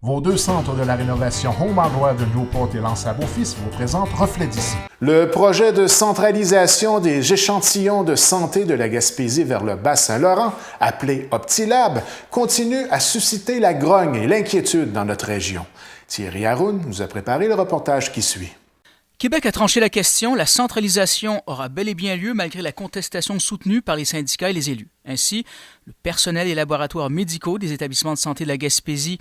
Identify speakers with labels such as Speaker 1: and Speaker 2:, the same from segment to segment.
Speaker 1: Vos deux centres de la rénovation Home Hardware de Newport et L'Anse-à-Beaufils vous présentent Reflet d'ici. Le projet de centralisation des échantillons de santé de la Gaspésie vers le Bas-Saint-Laurent, appelé OptiLab, continue à susciter la grogne et l'inquiétude dans notre région. Thierry Haroun nous a préparé le reportage qui suit.
Speaker 2: Québec a tranché la question, la centralisation aura bel et bien lieu malgré la contestation soutenue par les syndicats et les élus. Ainsi, le personnel et laboratoires médicaux des établissements de santé de la Gaspésie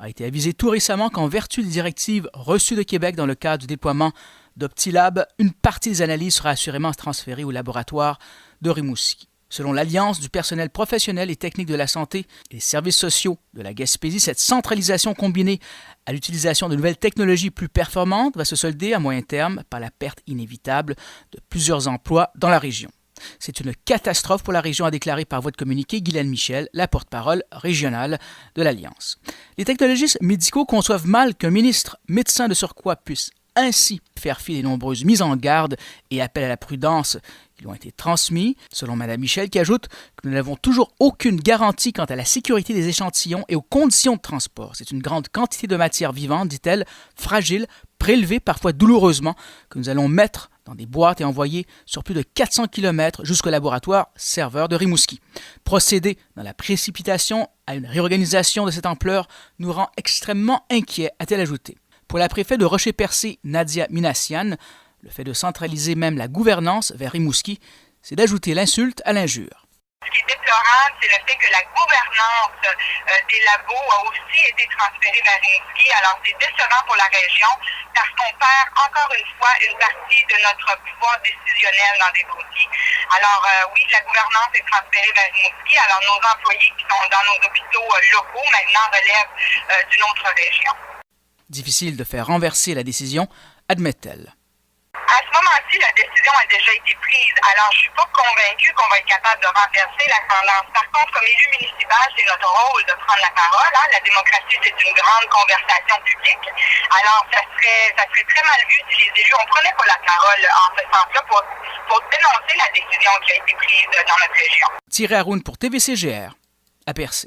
Speaker 2: a été avisé tout récemment qu'en vertu des directives reçues de Québec dans le cadre du déploiement d'OptiLab, une partie des analyses sera assurément transférée au laboratoire de Rimouski. Selon l'Alliance du personnel professionnel et technique de la santé et les services sociaux de la Gaspésie, cette centralisation combinée à l'utilisation de nouvelles technologies plus performantes va se solder à moyen terme par la perte inévitable de plusieurs emplois dans la région. C'est une catastrophe pour la région, a déclaré par voie de communiqué Guylaine Michel, la porte-parole régionale de l'Alliance. Les technologistes médicaux conçoivent mal qu'un ministre médecin de surcroît puisse ainsi faire fi des nombreuses mises en garde et appels à la prudence qui lui ont été transmis, selon Mme Michel, qui ajoute que nous n'avons toujours aucune garantie quant à la sécurité des échantillons et aux conditions de transport. C'est une grande quantité de matière vivante, dit-elle, fragile, prélevée parfois douloureusement, que nous allons mettre dans des boîtes et envoyer sur plus de 400 km jusqu'au laboratoire serveur de Rimouski. Procéder dans la précipitation à une réorganisation de cette ampleur nous rend extrêmement inquiets, a-t-elle ajouté. Pour la préfète de Rocher-Percé, Nadia Minassian, le fait de centraliser même la gouvernance vers Rimouski, c'est d'ajouter l'insulte à l'injure.
Speaker 3: Ce qui est déplorable, c'est le fait que la gouvernance des labos a aussi été transférée vers Rimouski. Alors, c'est décevant pour la région parce qu'on perd encore une fois une partie de notre pouvoir décisionnel dans des dossiers. Alors, oui, la gouvernance est transférée vers Rimouski. Alors, nos employés qui sont dans nos hôpitaux locaux maintenant relèvent d'une autre région.
Speaker 2: Difficile de faire renverser la décision, admet-elle.
Speaker 3: À ce moment-ci, la décision a déjà été prise. Alors, je ne suis pas convaincue qu'on va être capable de renverser la tendance. Par contre, comme élu municipal, c'est notre rôle de prendre la parole. La démocratie, c'est une grande conversation publique. Alors, ça serait très mal vu si les élus, on ne prenait pas la parole en ce sens-là pour dénoncer la décision qui a été prise dans notre région.
Speaker 2: Thierry Haroun pour TVCGR, à Percé.